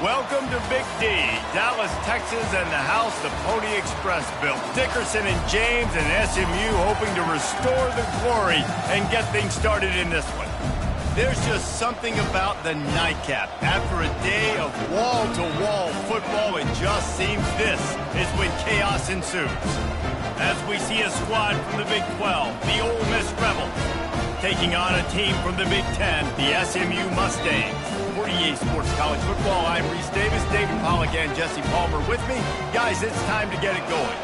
Welcome to Big D, Dallas, Texas, and the house the Pony Express built. Dickerson and James and SMU hoping to restore the glory and get things started in this one. There's just something about the nightcap. After a day of wall-to-wall football, it just seems this is when chaos ensues. As we see a squad from the Big 12, the Ole Miss Rebels, taking on a team from the Big 10, the SMU Mustangs. For EA Sports College Football, I'm Reese Davis, David Pollack, and Jesse Palmer with me. Guys, it's time to get it going.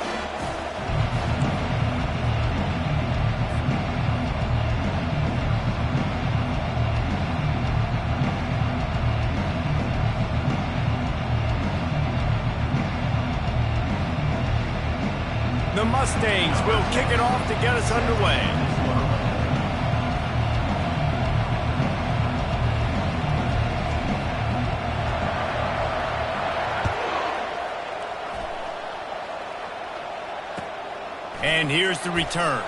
The Mustangs will kick it off to get us underway. And here's the return.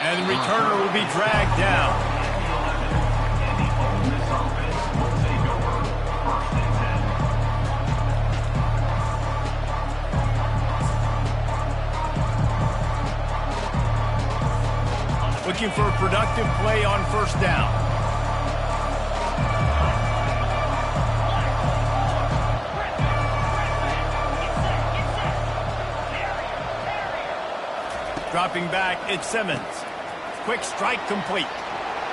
And the returner will be dragged down. Looking for a productive play on first down. Dropping back, it's Simmons. Quick strike complete.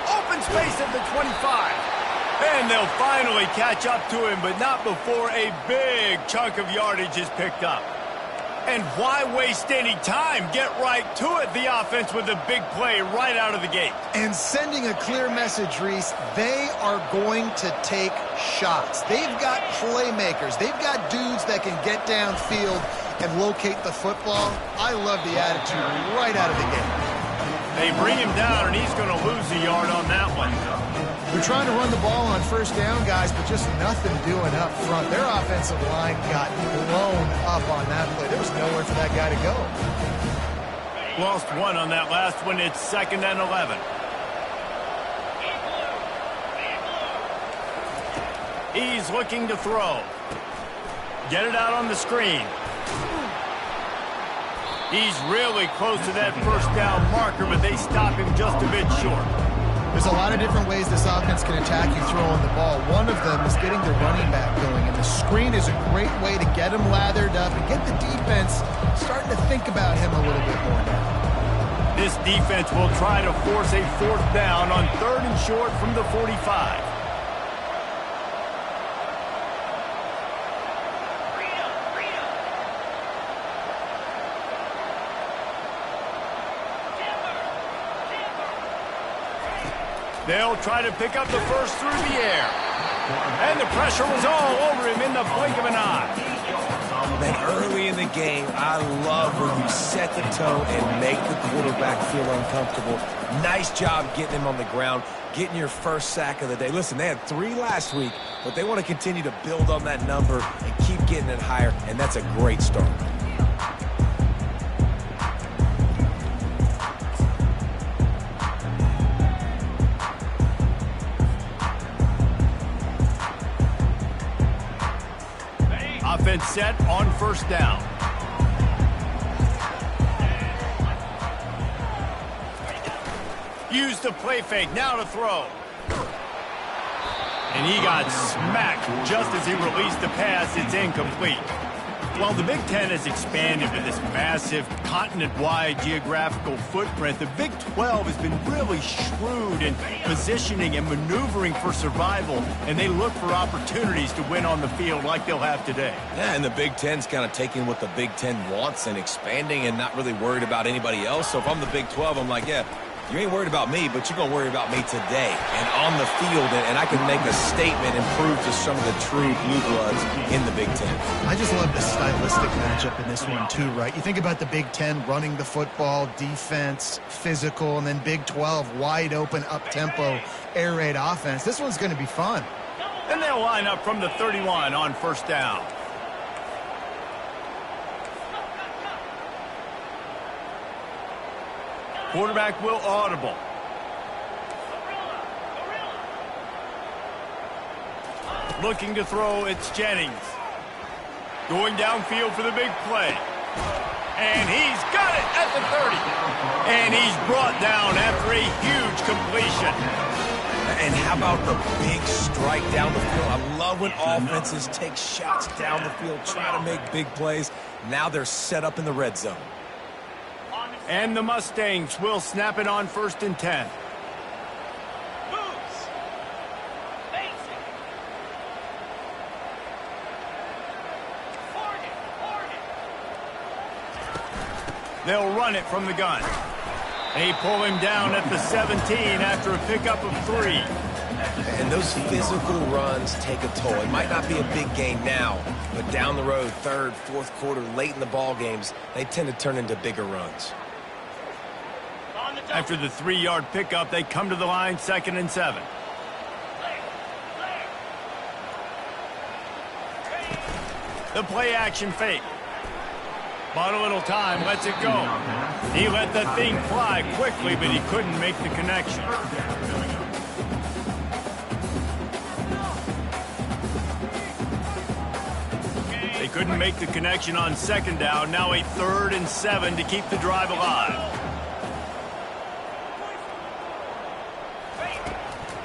Open space at the 25. And they'll finally catch up to him, but not before a big chunk of yardage is picked up. And why waste any time? Get right to it, the offense, with a big play right out of the gate. And sending a clear message, Reese, they are going to take shots. They've got playmakers. They've got dudes that can get downfield and locate the football. I love the attitude right out of the gate. They bring him down, and he's going to lose a yard on that one. They're trying to run the ball on first down, guys, but just nothing doing up front. Their offensive line got blown up on that play. There was nowhere for that guy to go. Lost one on that last one. It's 2nd and 11. He's looking to throw. Get it out on the screen. He's really close to that first down marker, but they stop him just a bit short. There's a lot of different ways this offense can attack you throwing the ball. One of them is getting the running back going, and the screen is a great way to get him lathered up and get the defense starting to think about him a little bit more now. This defense will try to force a 4th down on 3rd and short from the 45. They'll try to pick up the first through the air. And the pressure was all over him in the blink of an eye. Man, early in the game, I love when you set the tone and make the quarterback feel uncomfortable. Nice job getting him on the ground, getting your first sack of the day. Listen, they had 3 last week, but they want to continue to build on that number and keep getting it higher, and that's a great start. Offense set on first down. Use the play fake, now to throw. And he got smacked just as he released the pass. It's incomplete. While the Big Ten has expanded with this massive continent-wide geographical footprint, the Big 12 has been really shrewd in positioning and maneuvering for survival, and they look for opportunities to win on the field like they'll have today. Yeah, and the Big Ten's kind of taking what the Big Ten wants and expanding and not really worried about anybody else. So if I'm the Big 12, I'm like, yeah, you ain't worried about me, but you're going to worry about me today and on the field, and I can make a statement and prove to some of the true blue bloods in the Big Ten. I just love the stylistic matchup in this one too, right? You think about the Big Ten running the football, defense, physical, and then Big 12 wide open, up-tempo, air raid offense. This one's going to be fun. And they'll line up from the 31 on first down. Quarterback will audible. Looking to throw, it's Jennings. Going downfield for the big play. And he's got it at the 30. And he's brought down after a huge completion. And how about the big strike down the field? I love when offenses take shots down the field, try to make big plays. Now they're set up in the red zone. And the Mustangs will snap it on 1st and 10. They'll run it from the gun. They pull him down at the 17 after a pickup of 3. And those physical runs take a toll. It might not be a big game now, but down the road, 3rd, 4th quarter, late in the ball games, they tend to turn into bigger runs. After the 3-yard pickup, they come to the line, 2nd and 7. The play action fake. Bought a little time, lets it go. He let that thing fly quickly, but he couldn't make the connection. They couldn't make the connection on 2nd down. Now a 3rd and 7 to keep the drive alive.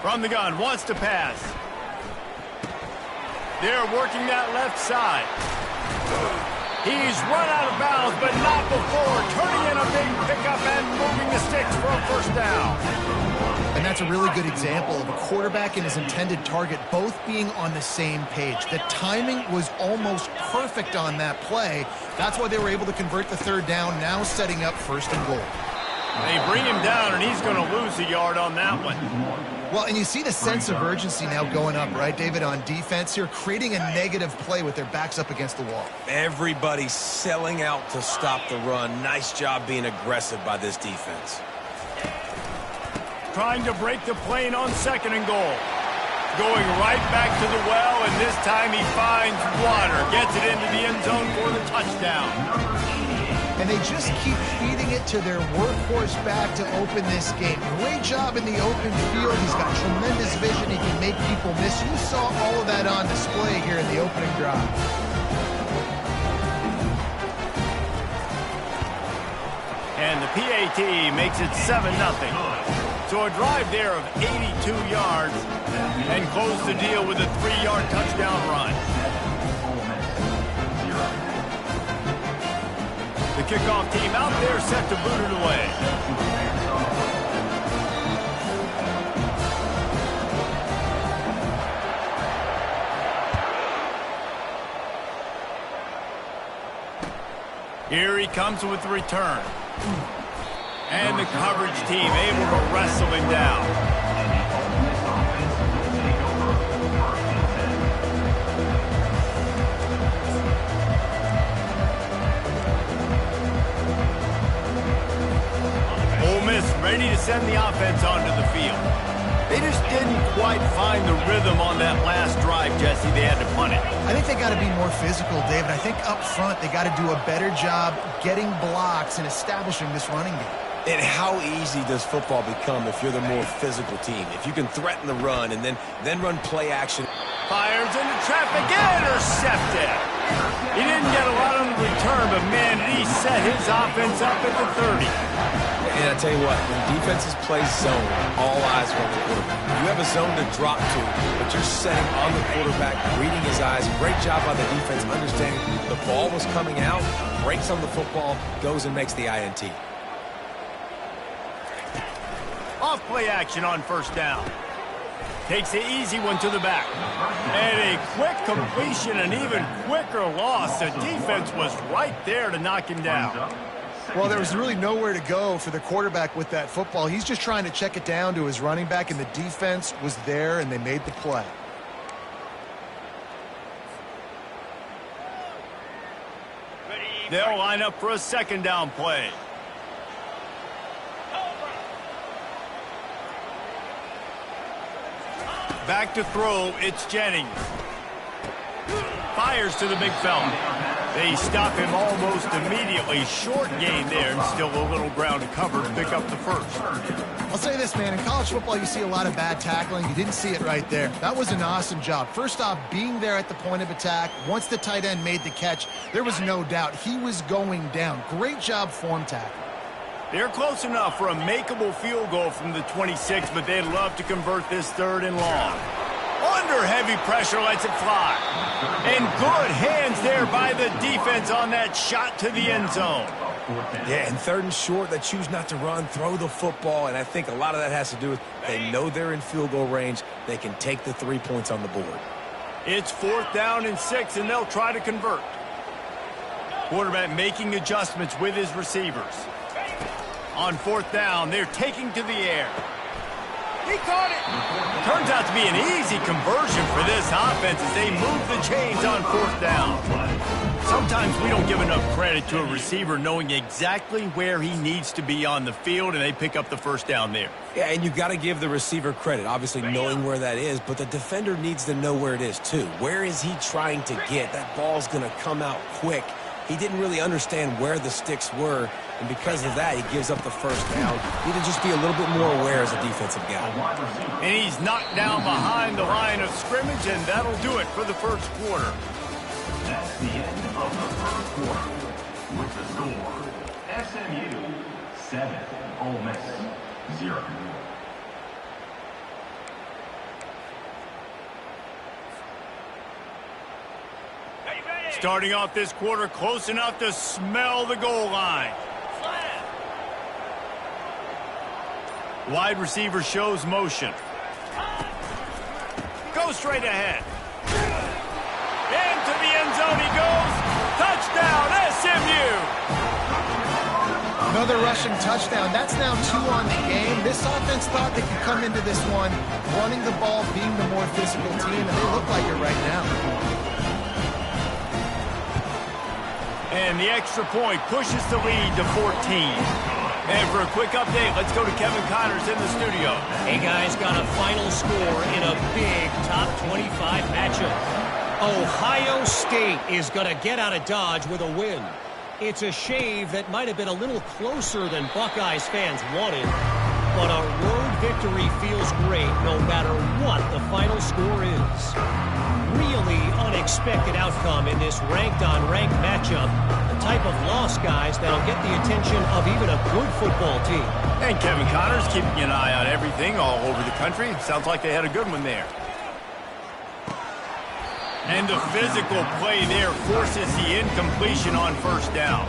From the gun, wants to pass. They're working that left side. He's run out of bounds, but not before turning in a big pickup and moving the sticks for a 1st down. And that's a really good example of a quarterback and his intended target both being on the same page. The timing was almost perfect on that play. That's why they were able to convert the 3rd down, now setting up 1st and goal. They bring him down, and he's going to lose a yard on that one. Well, and you see the sense of urgency now going up, right, David, on defense here, creating a negative play with their backs up against the wall. Everybody's selling out to stop the run. Nice job being aggressive by this defense. Trying to break the plane on 2nd and goal. Going right back to the well, and this time he finds water. Gets it into the end zone for the touchdown. And they just keep feeding it to their workhorse back to open this game. Great job in the open field. He's got tremendous vision. He can make people miss. You saw all of that on display here in the opening drive. And the PAT makes it 7-0. So a drive there of 82 yards and close the deal with a 3-yard touchdown run. The kickoff team out there set to boot it away. Here he comes with the return. And the coverage team able to wrestle him down. Ready to send the offense onto the field. They just didn't quite find the rhythm on that last drive, Jesse. They had to punt it. I think they got to be more physical, David. I think up front they got to do a better job getting blocks and establishing this running game. And how easy does football become if you're the more physical team? If you can threaten the run and then run play action. Fires into traffic, intercepted. He didn't get a lot on the return, but man, did he set his offense up at the 30. And I tell you what, when defenses play zone, all eyes are on the quarterback. You have a zone to drop to, but you're setting on the quarterback, reading his eyes. Great job by the defense, understanding the ball was coming out, breaks on the football, goes and makes the INT. Off play action on 1st down. Takes the easy one to the back. And a quick completion, an even quicker loss. The defense was right there to knock him down. Well, there was really nowhere to go for the quarterback with that football. He's just trying to check it down to his running back, and the defense was there, and they made the play. They'll line up for a 2nd down play. Back to throw, it's Jennings. Fires to the big fella. They stop him almost immediately. Short gain there and still a little ground to cover to pick up the first. I'll say this, man. In college football, you see a lot of bad tackling. You didn't see it right there. That was an awesome job. First off, being there at the point of attack. Once the tight end made the catch, there was no doubt he was going down. Great job form tackle. They're close enough for a makeable field goal from the 26, but they'd love to convert this 3rd and long. Under heavy pressure, lets it fly. And good hands there by the defense on that shot to the end zone. Yeah, and 3rd and short, they choose not to run, throw the football, and I think a lot of that has to do with they know they're in field goal range. They can take the 3 points on the board. It's 4th down and 6, and they'll try to convert. Quarterback making adjustments with his receivers. On 4th down, they're taking to the air. He caught it. Turns out to be an easy conversion for this offense as they move the chains on 4th down. Sometimes we don't give enough credit to a receiver knowing exactly where he needs to be on the field, and they pick up the 1st down there. Yeah, and you got to give the receiver credit, obviously knowing where that is, but the defender needs to know where it is too. Where is he trying to get? That ball's going to come out quick. He didn't really understand where the sticks were, and because of that, he gives up the 1st down. He need to just be a little bit more aware as a defensive guy. And he's knocked down behind the line of scrimmage, and that'll do it for the 1st quarter. That's the end of the 1st quarter. With the score, SMU 7, Ole Miss 0. Starting off this quarter close enough to smell the goal line. Wide receiver shows motion. Go straight ahead. Into the end zone he goes. Touchdown, SMU! Another rushing touchdown. That's now 2 on the game. This offense thought they could come into this one running the ball, being the more physical team, and they look like it right now. And the extra point pushes the lead to 14. And for a quick update, let's go to Kevin Connors in the studio. Hey, guys, got a final score in a big top 25 matchup. Ohio State is going to get out of Dodge with a win. It's a shave that might have been a little closer than Buckeyes fans wanted, but a road victory feels great no matter what the final score is. Really unexpected outcome in this ranked-on-ranked matchup. The type of loss, guys, that'll get the attention of even a good football team. And Kevin Connors keeping an eye on everything all over the country. Sounds like they had a good one there. And the physical play there forces the incompletion on 1st down.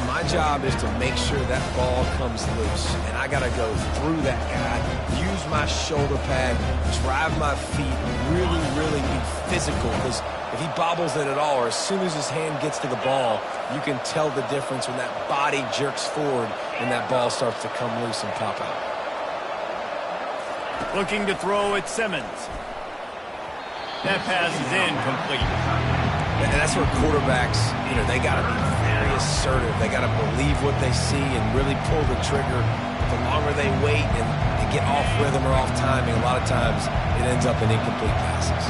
My job is to make sure that ball comes loose, and I got to go through that guy, use my shoulder pad, drive my feet, really be physical, because if he bobbles it at all, or as soon as his hand gets to the ball, you can tell the difference when that body jerks forward and that ball starts to come loose and pop out. Looking to throw at Simmons. That pass is incomplete. And that's where quarterbacks, they got to be very assertive. They got to believe what they see and really pull the trigger. The longer they wait and they get off rhythm or off timing, a lot of times it ends up in incomplete passes.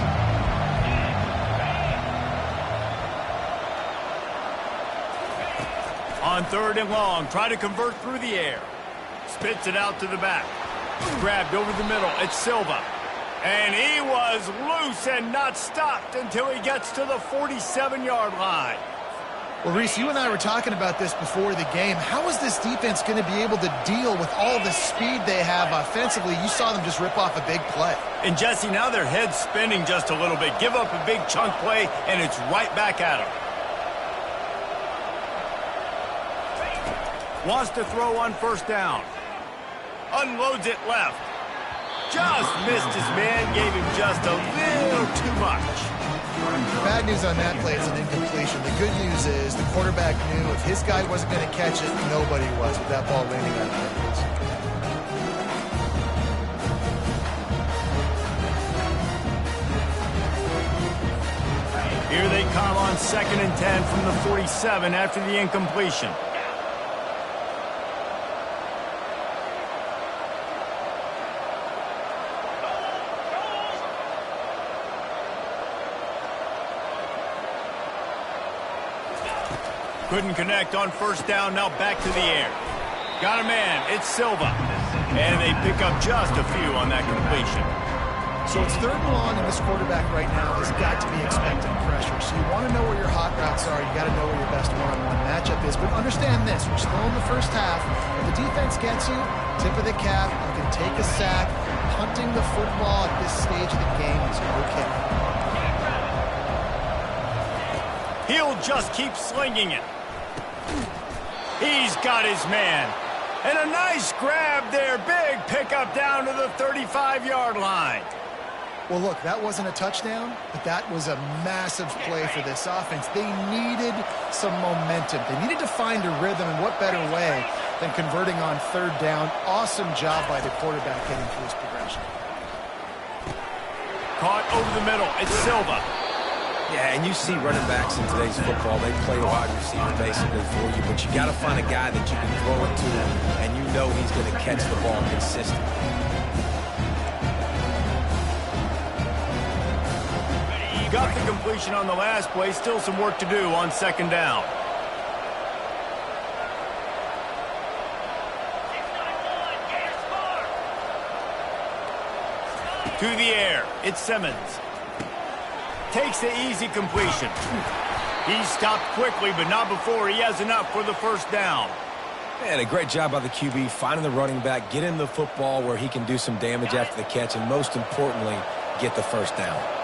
On 3rd and long, try to convert through the air. Spits it out to the back. Grabbed over the middle. It's Silva. And he was loose and not stopped until he gets to the 47-yard line. Well, Reese, you and I were talking about this before the game. How is this defense going to be able to deal with all the speed they have offensively? You saw them just rip off a big play. And, Jesse, now their head's spinning just a little bit. Give up a big chunk play, and it's right back at them. Wants to throw on 1st down. Unloads it left. Just missed his man, gave him just a little too much. Bad news on that play is an incompletion. The good news is the quarterback knew if his guy wasn't going to catch it, nobody was with that ball landing on his. Here they come on 2nd and 10 from the 47 after the incompletion. Couldn't connect on first down, now back to the air. Got a man, it's Silva. And they pick up just a few on that completion. So it's 3rd and long, and this quarterback right now has got to be expecting pressure. So you want to know where your hot routes are. You got to know where your best one-on-one matchup is. But understand this, we're still in the first half. If the defense gets you, tip of the cap, you can take a sack. Punting the football at this stage of the game is okay. He'll just keep slinging it. He's got his man. And a nice grab there. Big pickup down to the 35-yard line. Well, look, that wasn't a touchdown, but that was a massive play for this offense. They needed some momentum. They needed to find a rhythm, and what better way than converting on 3rd down. Awesome job by the quarterback getting through his progression. Caught over the middle. It's Silva. Yeah, and you see running backs in today's football, they play a wide receiver basically for you, but you got to find a guy that you can throw it to, and you know he's going to catch the ball consistently. Got the completion on the last play. Still some work to do on 2nd down. To the air. It's Simmons. Takes the easy completion. He stopped quickly, but not before he has enough for the 1st down. And a great job by the QB, finding the running back, getting the football where he can do some damage after the catch, and most importantly, get the 1st down.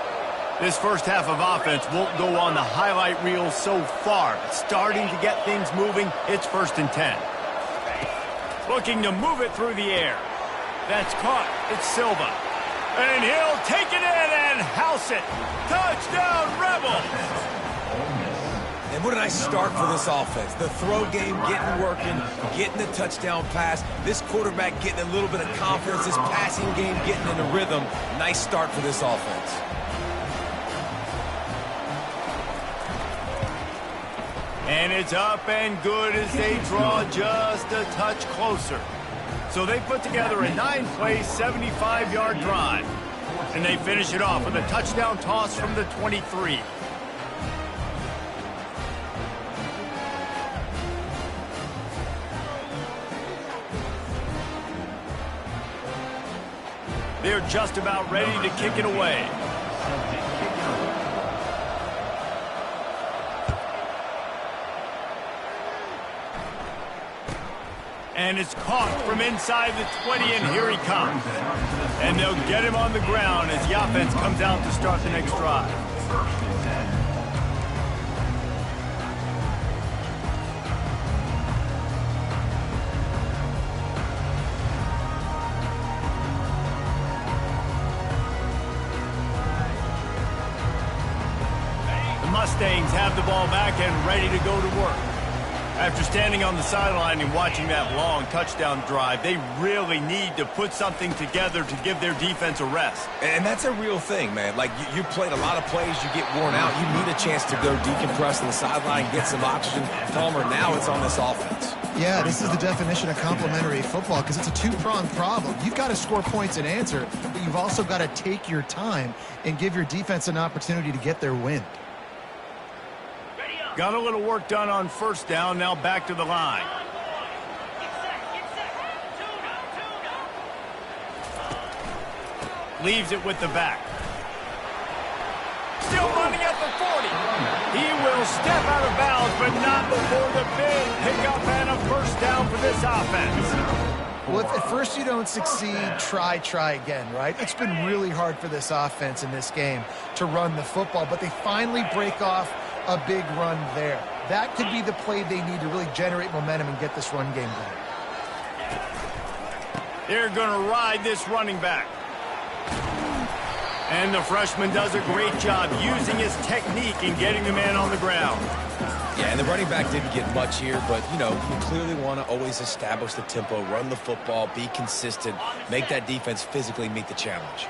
This first half of offense won't go on the highlight reel so far, but starting to get things moving, it's 1st and 10. Looking to move it through the air. That's caught. It's Silva. And he'll take it in and house it. Touchdown, Rebels! And what a nice start for this offense. The throw game getting working, getting the touchdown pass. This quarterback getting a little bit of confidence. This passing game getting in a rhythm. Nice start for this offense. And it's up and good as they draw just a touch closer. So they put together a 9-play, 75-yard drive. And they finish it off with a touchdown toss from the 23. They're just about ready to kick it away. And it's caught from inside the 20, and here he comes. And they'll get him on the ground as the offense comes out to start the next drive. The Mustangs have the ball back and ready to go to work. After standing on the sideline and watching that long touchdown drive, they really need to put something together to give their defense a rest. And that's a real thing, man. Like, you played a lot of plays, you get worn out. You need a chance to go decompress on the sideline, get some oxygen. Palmer, now it's on this offense. Yeah, this is the definition of complementary football because it's a two-pronged problem. You've got to score points and answer, but you've also got to take your time and give your defense an opportunity to get their win. Got a little work done on first down, now back to the line. Leaves it with the back. Still running at the 40. He will step out of bounds, but not before the big pickup and a first down for this offense. Well, if at first you don't succeed, try again, right? It's been really hard for this offense in this game to run the football, but they finally break off a big run there. That could be the play they need to really generate momentum and get this run game going. They're going to ride this running back. And the freshman does a great job using his technique and getting the man on the ground. Yeah, and the running back didn't get much here, but, you know, you clearly want to always establish the tempo, run the football, be consistent, make that defense physically meet the challenge.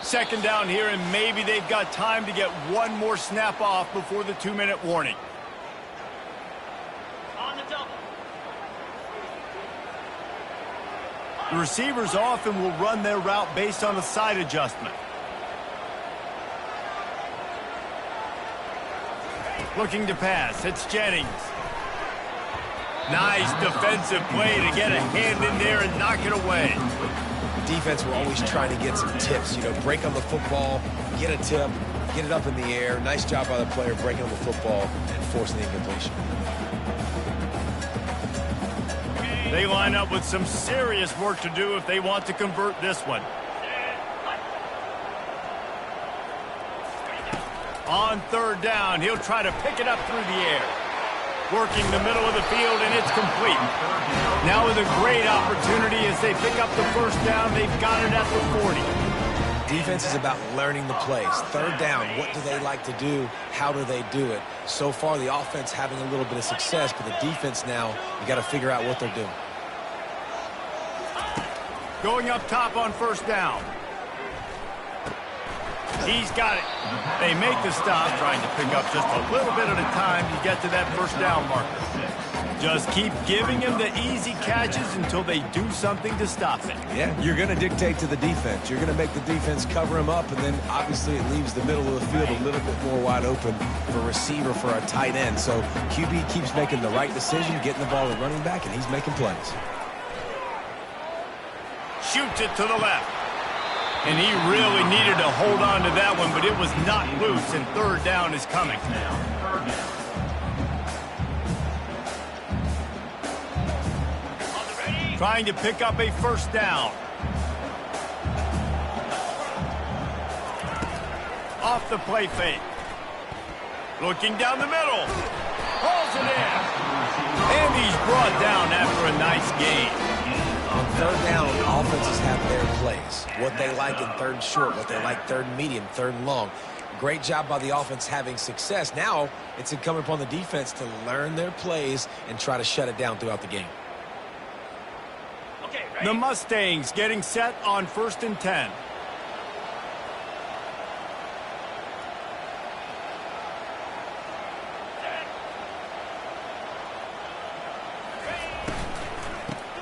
Second down here, and maybe they've got time to get one more snap off before the 2-minute warning. On the double. The receivers often will run their route based on a side adjustment. Looking to pass, it's Jennings. Nice defensive play to get a hand in there and knock it away. Defense were always trying to get some tips, break on the football, get a tip, get it up in the air. Nice job by the player breaking on the football and forcing the incompletion. They line up with some serious work to do if they want to convert this one. On third down, he'll try to pick it up through the air. Working the middle of the field, and it's complete. Now with a great opportunity as they pick up the first down, they've got it at the 40. Defense is about learning the plays. Third down, what do they like to do? How do they do it? So far, the offense having a little bit of success, but the defense now, you got to figure out what they're doing. Going up top on first down. He's got it. They make the stop, trying to pick up just a little bit at a time to get to that first down marker. Just keep giving him the easy catches until they do something to stop it. Yeah, you're going to dictate to the defense. You're going to make the defense cover him up, and then obviously it leaves the middle of the field a little bit more wide open for receiver, for a tight end. So QB keeps making the right decision, getting the ball to running back, and he's making plays. Shoots it to the left. And he really needed to hold on to that one, but it was not loose, and third down is coming. Trying to pick up a first down. Off the play fake. Looking down the middle. Hauls it in. And he's brought down after a nice gain. On third down, offenses have their plays. What they like in third and short, what they like third and medium, third and long. Great job by the offense having success. Now it's incumbent upon the defense to learn their plays and try to shut it down throughout the game. The Mustangs getting set on 1st and 10.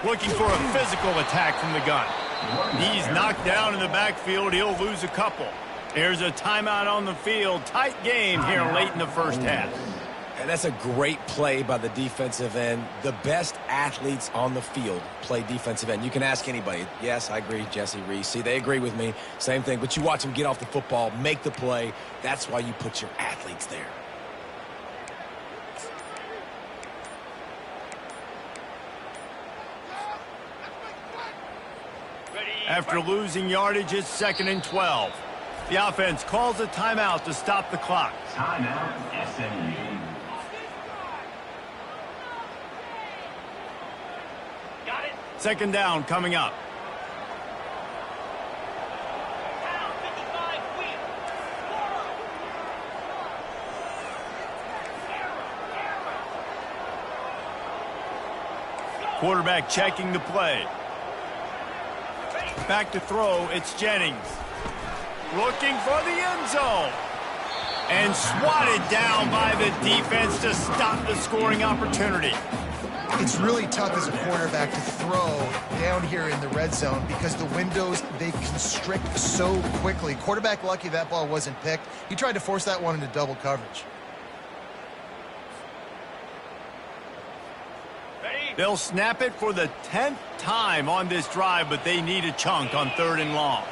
Looking for a physical attack from the gun. He's knocked down in the backfield. He'll lose a couple. There's a timeout on the field. Tight game here late in the first half. And that's a great play by the defensive end. The best athletes on the field play defensive end. You can ask anybody. Yes, I agree, Jesse, Reese. See, they agree with me. Same thing. But you watch them get off the football, make the play. That's why you put your athletes there. After losing yardage, it's 2nd and 12. The offense calls a timeout to stop the clock. Timeout, SMU. Got it. 2nd down coming up. Quarterback checking the play. Back to throw, it's Jennings. Looking for the end zone. And swatted down by the defense to stop the scoring opportunity. It's really tough as a quarterback to throw down here in the red zone because the windows, they constrict so quickly. Quarterback lucky that ball wasn't picked. He tried to force that one into double coverage. They'll snap it for the 10th time on this drive, but they need a chunk on 3rd and long.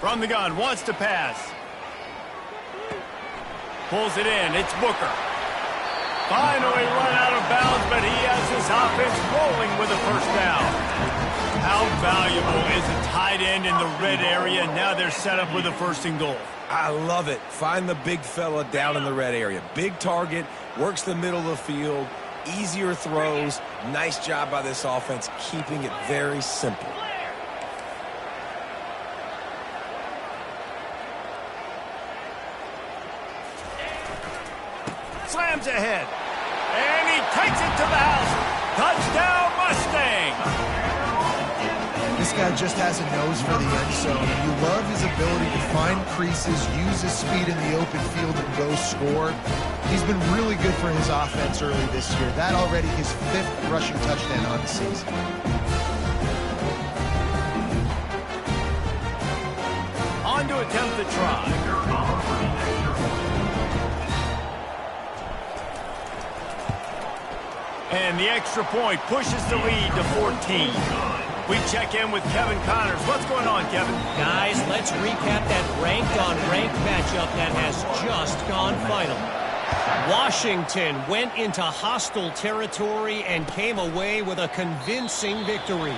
From the gun, wants to pass. Pulls it in, it's Booker. Finally run out of bounds, but he has his offense rolling with a first down. How valuable is a tight end in the red area? Now they're set up with a 1st and goal. I love it. Find the big fella down in the red area. Big target, works the middle of the field, easier throws. Nice job by this offense, keeping it very simple. Slams ahead. And he takes it to the house. Touchdown, Mustang. This guy just has a nose for the end zone. You love his ability to find creases, use his speed in the open field, and go score. He's been really good for his offense early this year. That already his 5th rushing touchdown on the season. the try. And the extra point pushes the lead to 14. We check in with Kevin Connors. What's going on, Kevin? Guys, let's recap that ranked-on-ranked matchup that has just gone final. Washington went into hostile territory and came away with a convincing victory.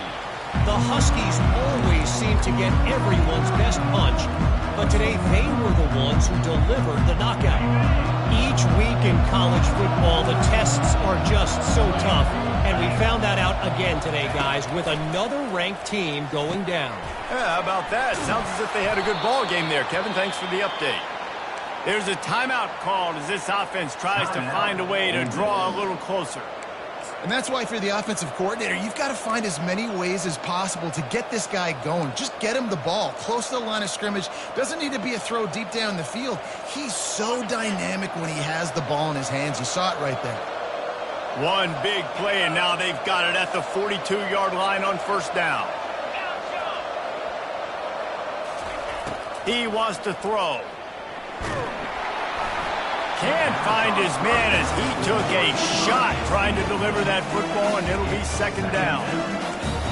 The Huskies always seem to get everyone's best punch, but today they were the ones who delivered the knockout. Each week in college football, the tests are just so tough, and we found that out again today, guys, with another ranked team going down. Yeah, how about that? Sounds as if they had a good ball game there, Kevin. Thanks for the update. There's a timeout called as this offense tries to find a way to draw a little closer. And that's why if you're the offensive coordinator, you've got to find as many ways as possible to get this guy going. Just get him the ball close to the line of scrimmage. Doesn't need to be a throw deep down the field. He's so dynamic when he has the ball in his hands. You saw it right there. One big play, and now they've got it at the 42-yard line on first down. He wants to throw. Can't find his man as he took a shot trying to deliver that football, and it'll be second down.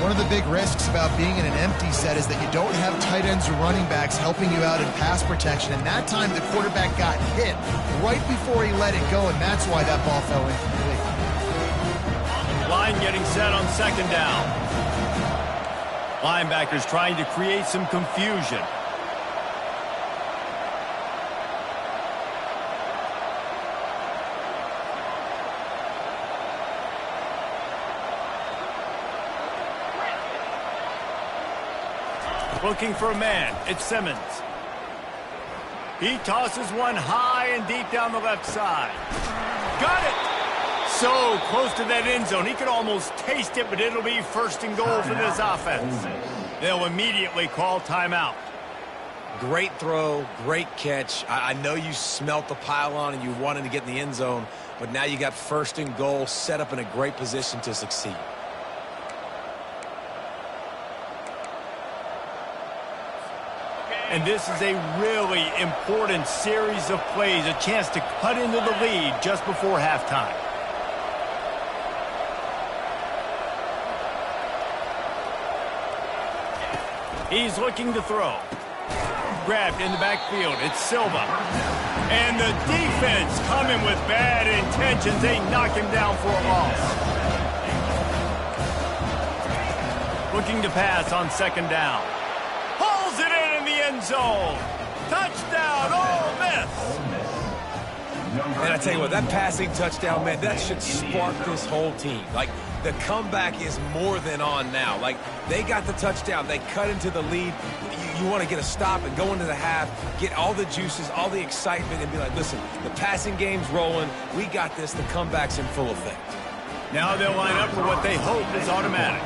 One of the big risks about being in an empty set is that you don't have tight ends or running backs helping you out in pass protection. And that time, the quarterback got hit right before he let it go, and that's why that ball fell incomplete. Line getting set on second down. Linebackers trying to create some confusion. Looking for a man. It's Simmons. He tosses one high and deep down the left side. Got it! So close to that end zone. He could almost taste it, but it'll be first and goal for this offense. They'll immediately call timeout. Great throw, great catch. I know you smelt the pylon and you wanted to get in the end zone, but now you got first and goal set up in a great position to succeed. And this is a really important series of plays, a chance to cut into the lead just before halftime. He's looking to throw. Grabbed in the backfield. It's Silva. And the defense coming with bad intentions. They knock him down for a loss. Looking to pass on second down. Pulls it in the end zone. Touchdown, Ole Miss. And I tell you what, that passing touchdown, man, that should spark this whole team. Like, the comeback is more than on now. Like, they got the touchdown. They cut into the lead. You want to get a stop and go into the half, get all the juices, all the excitement, and be like, listen, the passing game's rolling. We got this. The comeback's in full effect. Now they'll line up for what they hope is automatic.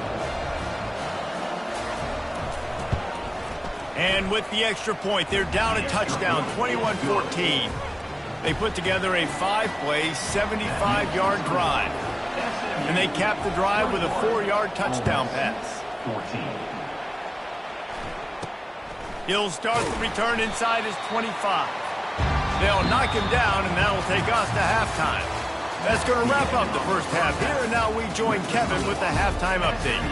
And with the extra point, they're down a touchdown, 21-14. They put together a 5-play, 75-yard drive. And they cap the drive with a 4-yard touchdown pass. He'll start the return inside his 25. They'll knock him down, and that'll take us to halftime. That's going to wrap up the first half here, and now we join Kevin with the halftime update.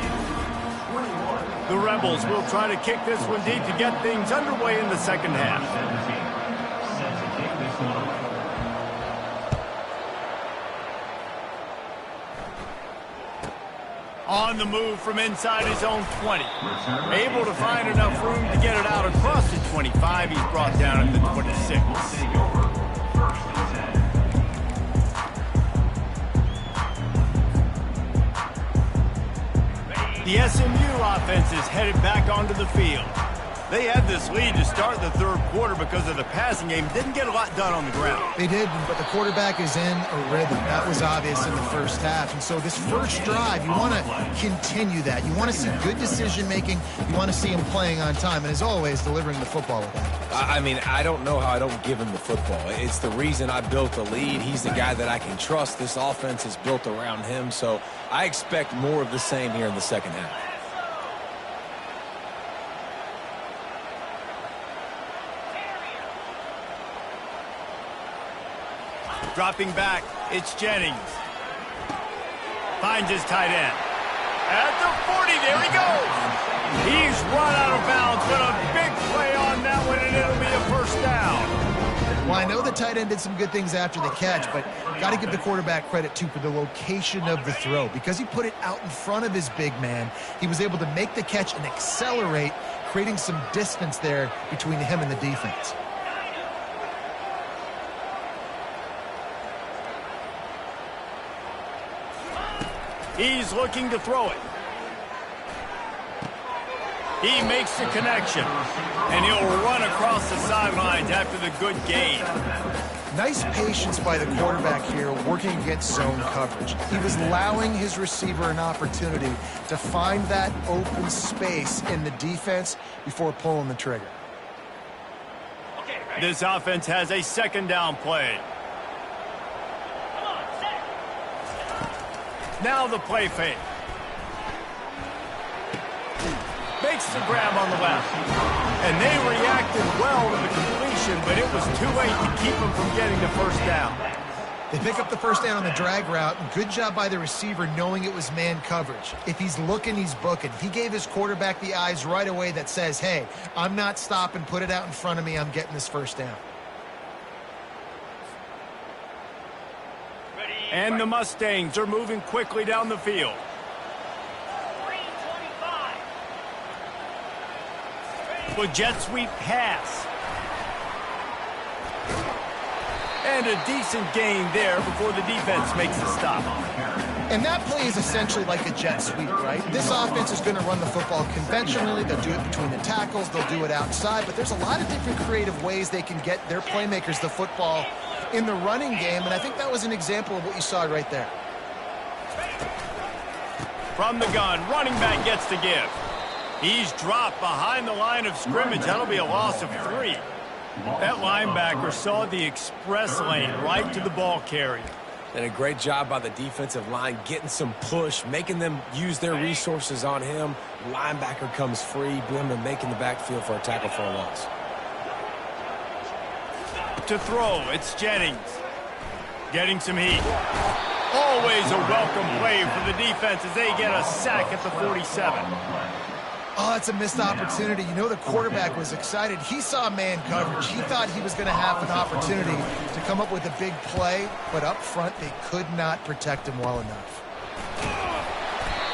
The Rebels will try to kick this one deep to get things underway in the second half. On the move from inside his own 20. Able to find enough room to get it out across the 25. He's brought down at the 26. The SMU offense is headed back onto the field. They had this lead to start the third quarter because of the passing game. Didn't get a lot done on the ground. They did, but the quarterback is in a rhythm. That was obvious in the first half. And so this first drive, you want to continue that. You want to see good decision-making. You want to see him playing on time. And as always, delivering the football with that. I mean, I don't know how I don't give him the football. It's the reason I built the lead. He's the guy that I can trust. This offense is built around him. So I expect more of the same here in the second half. Dropping back, it's Jennings. Finds his tight end. At the 40, there he goes. He's run out of bounds, but a big play on that one, and it'll be a first down. Well, I know the tight end did some good things after the catch, but got to give the quarterback credit, too, for the location of the throw. Because he put it out in front of his big man, he was able to make the catch and accelerate, creating some distance there between him and the defense. He's looking to throw it. He makes the connection, and he'll run across the sidelines after the good gain. Nice patience by the quarterback here working against zone coverage. He was allowing his receiver an opportunity to find that open space in the defense before pulling the trigger. This offense has a second down play. Now the play fake. Makes the grab on the left. And they reacted well to the completion, but it was too late to keep them from getting the first down. They pick up the first down on the drag route, and good job by the receiver knowing it was man coverage. If he's looking, he's booking. He gave his quarterback the eyes right away that says, hey, I'm not stopping, put it out in front of me, I'm getting this first down. And the Mustangs are moving quickly down the field. With jet sweep pass. And a decent gain there before the defense makes the stop. And that play is essentially like a jet sweep, right? This offense is going to run the football conventionally. They'll do it between the tackles. They'll do it outside. But there's a lot of different creative ways they can get their playmakers the football in the running game. And I think that was an example of what you saw right there. From the gun, running back gets to give. He's dropped behind the line of scrimmage. That'll be a loss of 3. That linebacker saw the express lane right to the ball carrier. And a great job by the defensive line getting some push, making them use their resources on him. Linebacker comes free, boom, and making the backfield for a tackle for a loss. To throw, it's Jennings. Getting some heat. Always a welcome play for the defense as they get a sack at the 47. Oh, that's a missed opportunity. You know the quarterback was excited. He saw man coverage. He thought he was going to have an opportunity to come up with a big play, but up front they could not protect him well enough.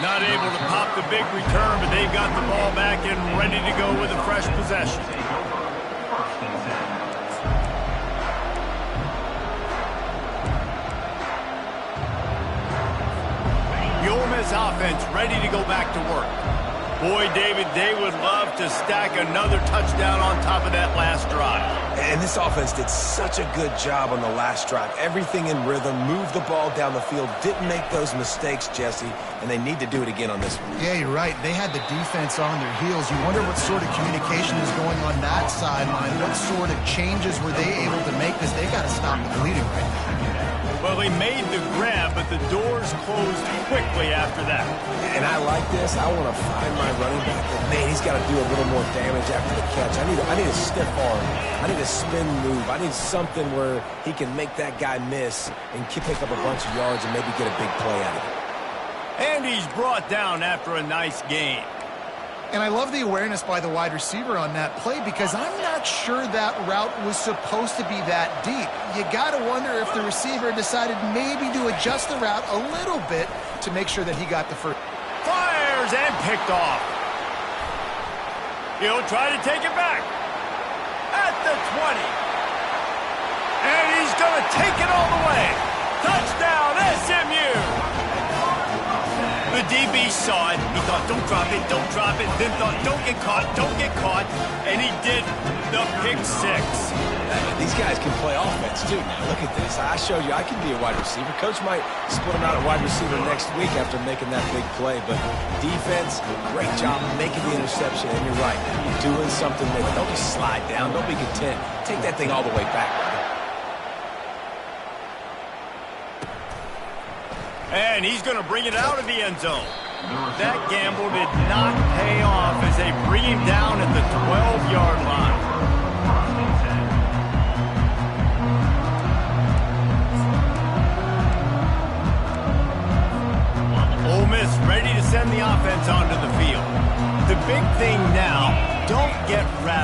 Not able to pop the big return, but they've got the ball back and ready to go with a fresh possession. The Ole Miss offense ready to go back to work. Boy, David, they would love to stack another touchdown on top of that last drive. And this offense did such a good job on the last drive. Everything in rhythm, moved the ball down the field, didn't make those mistakes, Jesse, and they need to do it again on this one. Yeah, you're right. They had the defense on their heels. You wonder what sort of communication is going on that sideline. What sort of changes were they able to make? Because they got to stop the bleeding right now. Well, they made the grab, but the doors closed quickly after that. And I like this. I want to find my running back, but man, he's got to do a little more damage after the catch. I need a stiff arm. I need a spin move. I need something where he can make that guy miss and pick up a bunch of yards and maybe get a big play out of it. And he's brought down after a nice gain. And I love the awareness by the wide receiver on that play because I'm not sure that route was supposed to be that deep. You got to wonder if the receiver decided maybe to adjust the route a little bit to make sure that he got the first. Fires and picked off. He'll try to take it back. At the 20. And he's going to take it all the way. Touchdown, SMU. The DB saw it. He thought, don't drop it, then thought, don't get caught, and he did the pick 6. These guys can play offense, too. Look at this. I showed you I can be a wide receiver. Coach might split him out at wide receiver next week after making that big play, but defense, great job making the interception, and you're right, doing something with it. Don't just slide down. Don't be content. Take that thing all the way back. And he's going to bring it out of the end zone. That gamble did not pay off as they bring him down at the 12-yard line.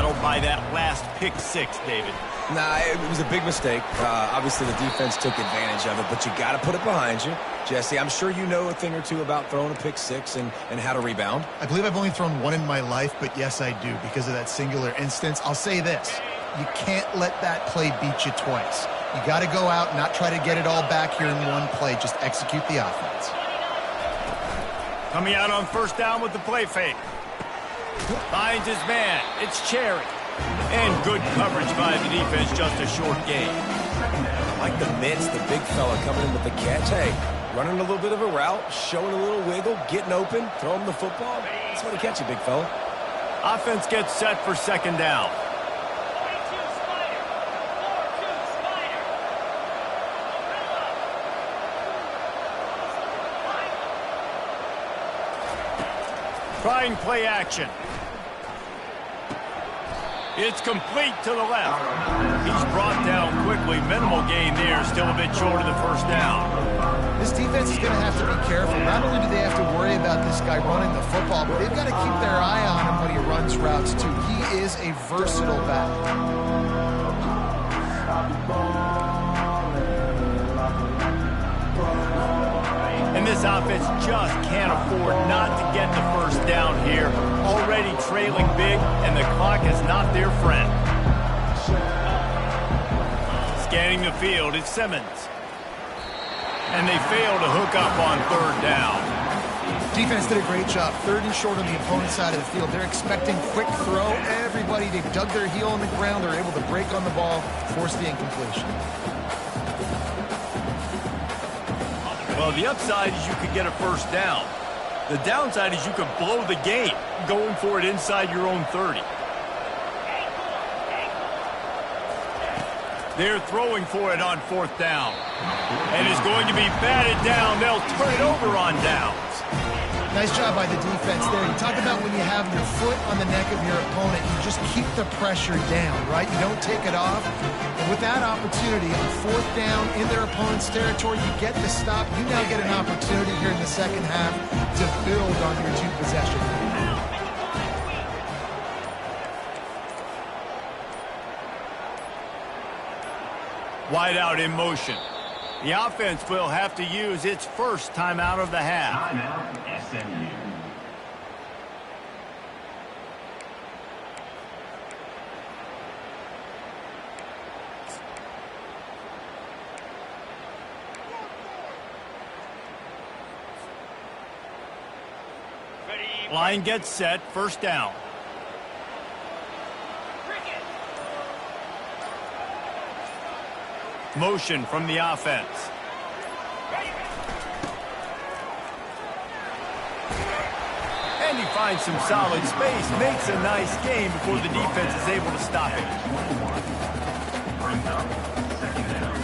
rattled by that last pick six, David? Nah, it was a big mistake. Obviously, the defense took advantage of it, but you got to put it behind you. Jesse, I'm sure you know a thing or two about throwing a pick six and how to rebound. I believe I've only thrown one in my life, but yes, I do because of that singular instance. I'll say this. You can't let that play beat you twice. You got to go out and not try to get it all back here in one play. Just execute the offense. Coming out on first down with the play fake. Finds his man. It's Cherry. And good coverage by the defense, just a short gain. Like the mitts, the big fella coming in with the catch. Hey, running a little bit of a route, showing a little wiggle, getting open, throwing the football. That's what he catch you, big fella. Offense gets set for second down. Trying play action. It's complete to the left. He's brought down quickly. Minimal gain there. Still a bit short of the first down. This defense is going to have to be careful. Not only do they have to worry about this guy running the football, but they've got to keep their eye on him when he runs routes, too. He is a versatile back. And this offense just can't afford not to get the first down here. Already trailing big, and the clock is not their friend. Scanning the field is Simmons. And they fail to hook up on third down. Defense did a great job. Third and short on the opponent's side of the field. They're expecting quick throw. Everybody, they've dug their heel on the ground. They're able to break on the ball, force the incompletion. Well, the upside is you could get a first down. The downside is you could blow the game going for it inside your own 30. They're throwing for it on fourth down. And it's going to be batted down. They'll turn it over on downs. Nice job by the defense there. You talk about when you have your foot on the neck of your opponent, you just keep the pressure down, right? You don't take it off. And with that opportunity on fourth down in their opponent's territory, you get the stop. You now get an opportunity here in the second half to build on your two possession. Wide out in motion. The offense will have to use its first timeout of the half. Timeout, SMU. Line gets set, first down. Motion from the offense. And he finds some solid space, makes a nice game before the defense is able to stop it. Brings up second down.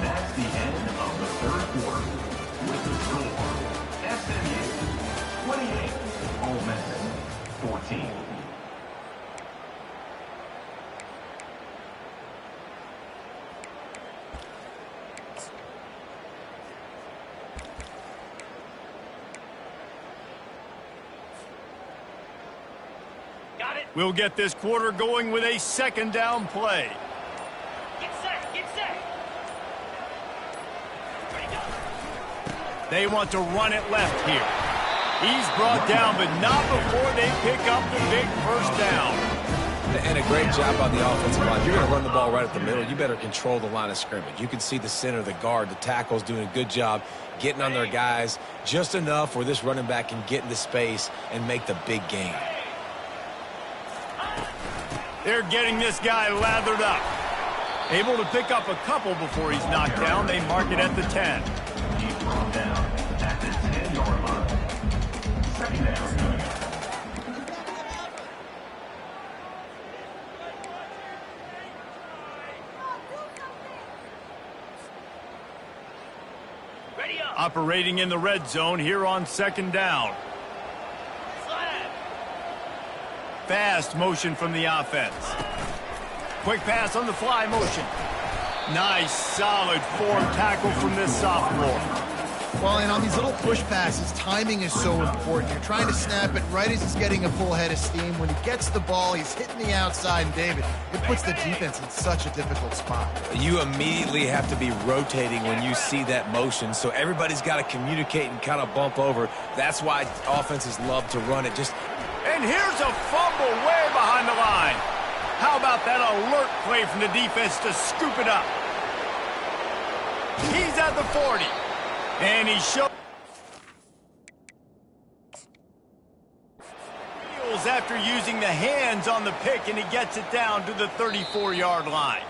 That's the end of the third quarter. With the score, SMU 28, Ole Miss 14. We'll get this quarter going with a second down play. Get set, get set. They want to run it left here. He's brought down, but not before they pick up the big first down. And a great job on the offensive line. You're going to run the ball right at the middle. You better control the line of scrimmage. You can see the center, the guard, the tackles doing a good job getting on their guys just enough where this running back can get into space and make the big game. They're getting this guy lathered up. Able to pick up a couple before he's knocked down. They mark it at the 10. He's brought down at the 10-yard line. Second down. Ready up. Operating in the red zone here on second down. Slide. Fast motion from the offense. Quick pass on the fly motion. Nice, solid form tackle from this sophomore. Well, and on these little push passes, timing is so important. You're trying to snap it right as he's getting a full head of steam. When he gets the ball, he's hitting the outside, and David, it puts the defense in such a difficult spot. You immediately have to be rotating when you see that motion, so everybody's got to communicate and kind of bump over. That's why offenses love to run it. And here's a fumble way behind the line. How about that alert play from the defense to scoop it up? He's at the 40. And he shows after using the hands on the pick, and he gets it down to the 34-yard line.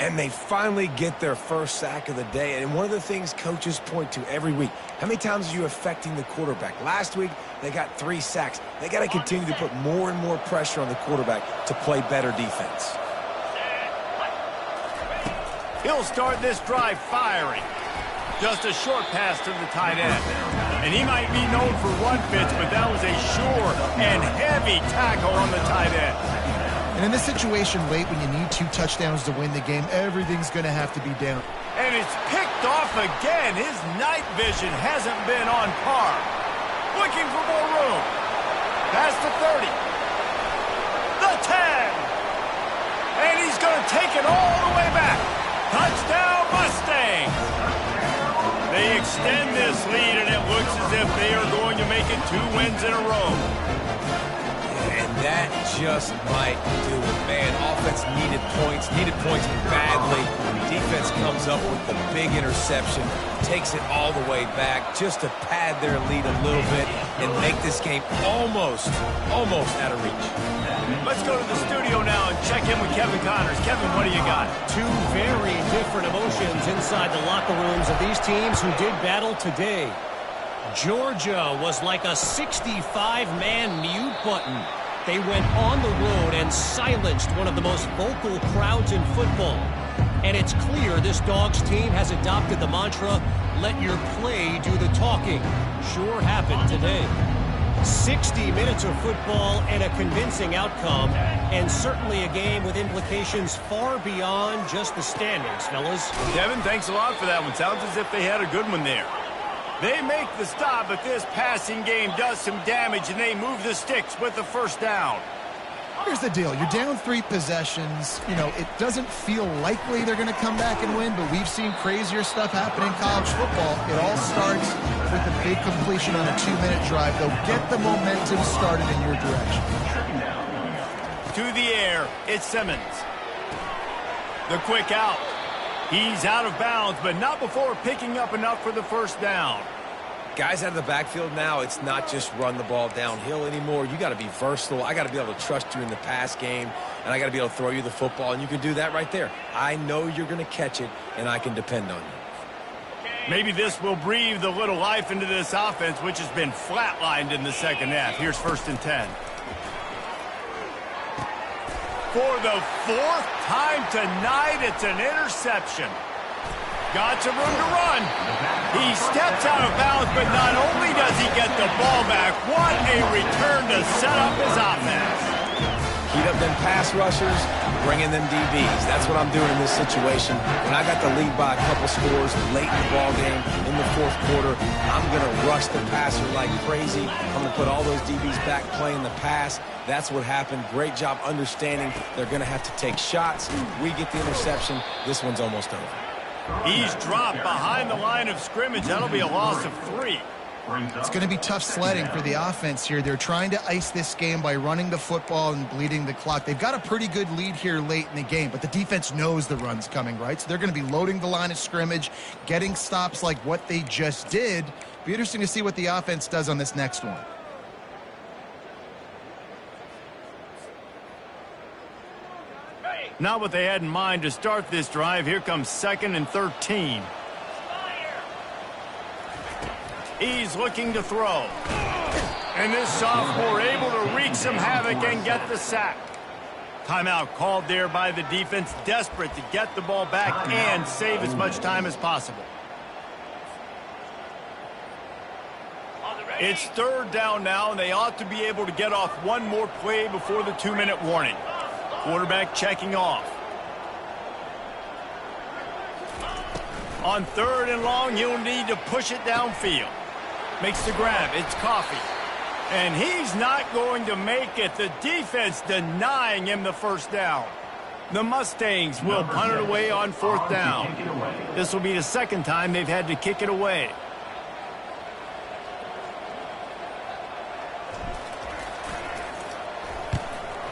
And they finally get their first sack of the day. And one of the things coaches point to every week, how many times are you affecting the quarterback? Last week, they got 3 sacks. They got to continue to put more and more pressure on the quarterback to play better defense. He'll start this drive firing. Just a short pass to the tight end. And he might be known for run fits, but that was a sure and heavy tackle on the tight end. And in this situation late, when you need 2 touchdowns to win the game, everything's going to have to be down. And it's picked off again. His night vision hasn't been on par. Looking for more room. Past the 30. The 10. And he's going to take it all the way back. Touchdown, Mustangs. They extend this lead, and it looks as if they are going to make it 2 wins in a row. And that just might do it, man. Offense needed points badly. Defense comes up with the big interception, takes it all the way back just to pad their lead a little bit and make this game almost out of reach. Let's go to the studio now and check in with Kevin Connors. Kevin, what do you got? 2 very different emotions inside the locker rooms of these teams who did battle today. Georgia was like a 65-man mute button. They went on the road and silenced one of the most vocal crowds in football. And it's clear this Dogs team has adopted the mantra, let your play do the talking. Sure happened today. 60 minutes of football and a convincing outcome, and certainly a game with implications far beyond just the standings, fellas. Devin, thanks a lot for that one. Sounds as if they had a good one there. They make the stop, but this passing game does some damage, and they move the sticks with the first down. Here's the deal. You're down 3 possessions. You know, it doesn't feel likely they're going to come back and win, but we've seen crazier stuff happen in college football. It all starts with a big completion on a 2-minute drive. They'll get the momentum started in your direction. To the air, it's Simmons. The quick out. He's out of bounds, but not before picking up enough for the first down. Guys out of the backfield now, it's not just run the ball downhill anymore. You got to be versatile. I got to be able to trust you in the pass game, and I got to be able to throw you the football, and you can do that right there. I know you're going to catch it, and I can depend on you. Maybe this will breathe a little life into this offense, which has been flatlined in the second half. Here's 1st and 10. For the 4th time tonight, it's an interception. Got some room to run. He steps out of bounds, but not only does he get the ball back, what a return to set up his offense. Heat up them pass rushers, bring in them DBs. That's what I'm doing in this situation. When I got the lead by a couple scores late in the ball game in the 4th quarter, I'm going to rush the passer like crazy. I'm going to put all those DBs back playing the pass. That's what happened. Great job understanding they're going to have to take shots. We get the interception. This one's almost over. He's dropped behind the line of scrimmage. That'll be a loss of 3. It's going to be tough sledding for the offense here. They're trying to ice this game by running the football and bleeding the clock. They've got a pretty good lead here late in the game, but the defense knows the run's coming, right? So they're going to be loading the line of scrimmage, getting stops like what they just did. Be interesting to see what the offense does on this next one. Not what they had in mind to start this drive. Here comes 2nd and 13. He's looking to throw. And this sophomore able to wreak some havoc and get the sack. Timeout called there by the defense, desperate to get the ball back and save as much time as possible. It's 3rd down now, and they ought to be able to get off one more play before the 2-minute warning. Quarterback checking off. On 3rd and long, he'll need to push it downfield. Makes the grab. It's Coffee. And he's not going to make it. The defense denying him the first down. The Mustangs will punt it away on 4th down. This will be the 2nd time they've had to kick it away.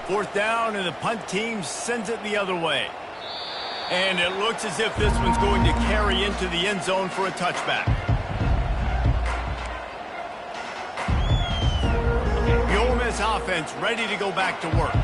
Fourth down, and the punt team sends it the other way. And it looks as if this one's going to carry into the end zone for a touchback. The Ole Miss offense ready to go back to work.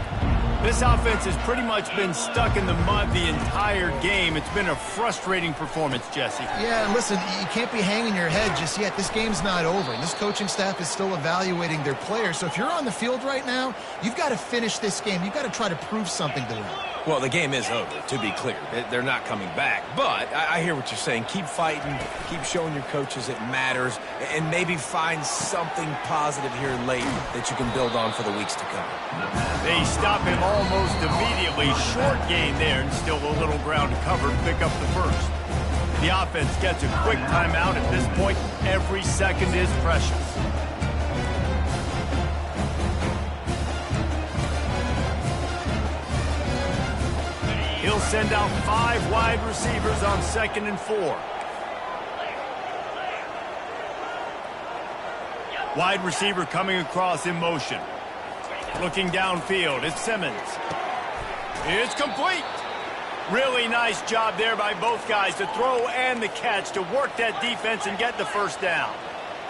This offense has pretty much been stuck in the mud the entire game. It's been a frustrating performance, Jesse. Yeah, and listen, you can't be hanging your head just yet. This game's not over, and this coaching staff is still evaluating their players. So if you're on the field right now, you've got to finish this game. You've got to try to prove something to them. Well, the game is over, to be clear. They're not coming back. But I hear what you're saying. Keep fighting. Keep showing your coaches it matters. And maybe find something positive here late that you can build on for the weeks to come. They stop him almost immediately. Short gain there, and still a little ground covered. Pick up the first. The offense gets a quick timeout. At this point, every second is precious. He'll send out 5 wide receivers on 2nd and 4. Wide receiver coming across in motion. Looking downfield, it's Simmons. It's complete. Really nice job there by both guys to throw and the catch to work that defense and get the first down.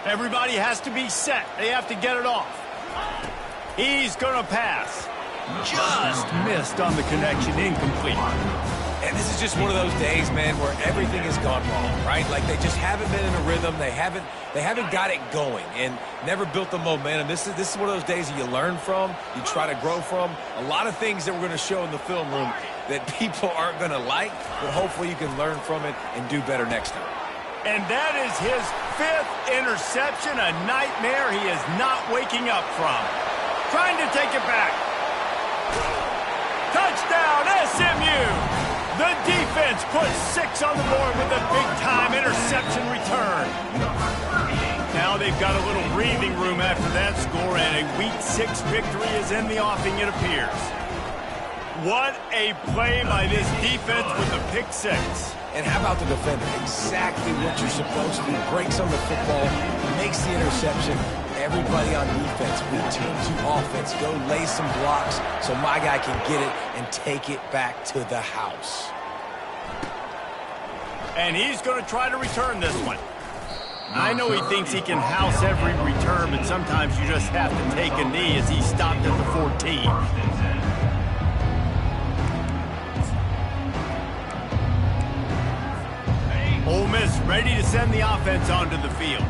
Everybody has to be set. They have to get it off. He's going to pass. Just missed on the connection, incomplete. And this is just one of those days, man, where everything has gone wrong, right? Like they just haven't been in a rhythm. They haven't got it going and never built the momentum. This is one of those days that you learn from, you try to grow from. A lot of things that we're going to show in the film room that people aren't going to like, but hopefully you can learn from it and do better next time. And that is his 5th interception, a nightmare he is not waking up from. Trying to take it back. Touchdown, SMU! The defense puts 6 on the board with a big-time interception return. Now they've got a little breathing room after that score, and a Week 6 victory is in the offing, it appears. What a play by this defense with the pick 6. And how about the defender? Exactly what you're supposed to do. Breaks on the football, makes the interception. Everybody on defense, we team to offense. Go lay some blocks so my guy can get it and take it back to the house. And he's going to try to return this one. I know he thinks he can house every return, but sometimes you just have to take a knee as he stopped at the 14. Ole Miss ready to send the offense onto the field.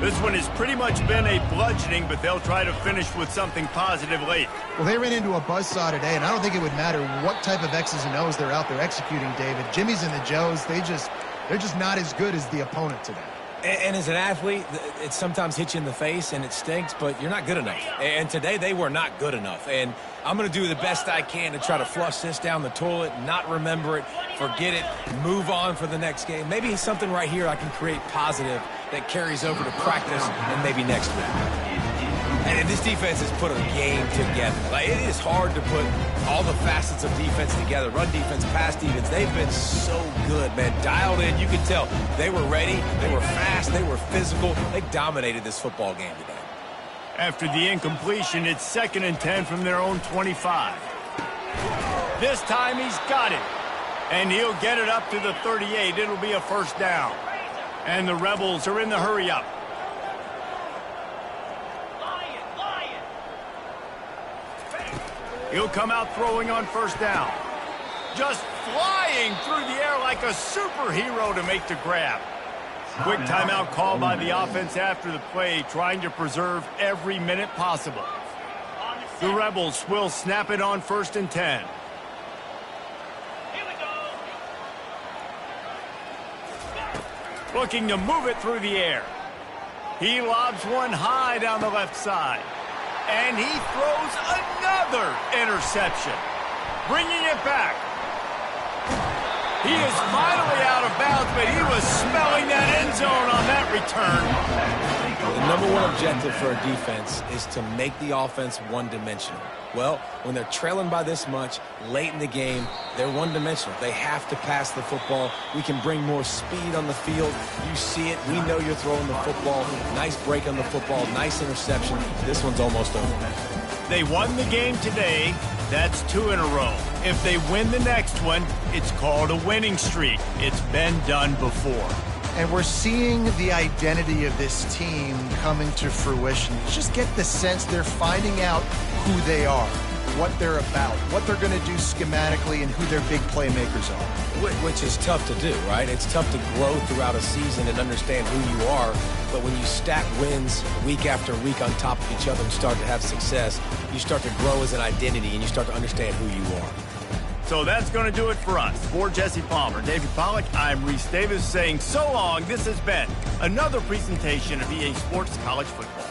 This one has pretty much been a bludgeoning, but they'll try to finish with something positive late. Well, they ran into a buzzsaw today, and I don't think it would matter what type of X's and O's they're out there executing, David. Jimmy's and the Joes, they're just not as good as the opponent today. And as an athlete, it sometimes hits you in the face and it stinks, but you're not good enough. And today they were not good enough. And I'm going to do the best I can to try to flush this down the toilet, not remember it, forget it, move on for the next game. Maybe something right here I can create positive that carries over to practice and maybe next week. And this defense has put a game together. Like, it is hard to put all the facets of defense together. Run defense, pass defense. They've been so good, man. Dialed in. You could tell they were ready. They were fast. They were physical. They dominated this football game today. After the incompletion, it's 2nd and 10 from their own 25. This time he's got it. And he'll get it up to the 38. It'll be a first down. And the Rebels are in the hurry-up. He'll come out throwing on first down. Just flying through the air like a superhero to make the grab. Quick timeout call by the offense after the play, trying to preserve every minute possible. The Rebels will snap it on 1st and 10. Looking to move it through the air. He lobs one high down the left side. And he throws another interception. bringing it back. He is finally out of bounds, but he was smelling that end zone on that return. The number one objective for a defense is to make the offense one-dimensional. Well, when they're trailing by this much, late in the game, they're one-dimensional. They have to pass the football. We can bring more speed on the field. You see it. We know you're throwing the football. Nice break on the football. Nice interception. This one's almost over. They won the game today. That's 2 in a row. If they win the next one, it's called a winning streak. It's been done before. And we're seeing the identity of this team coming to fruition. You just get the sense they're finding out who they are, what they're about, what they're going to do schematically, and who their big playmakers are. Which is tough to do, right? It's tough to grow throughout a season and understand who you are. But when you stack wins week after week on top of each other and start to have success, you start to grow as an identity and you start to understand who you are. So that's going to do it for us. For Jesse Palmer, David Pollack, I'm Reese Davis saying so long. This has been another presentation of EA Sports College Football.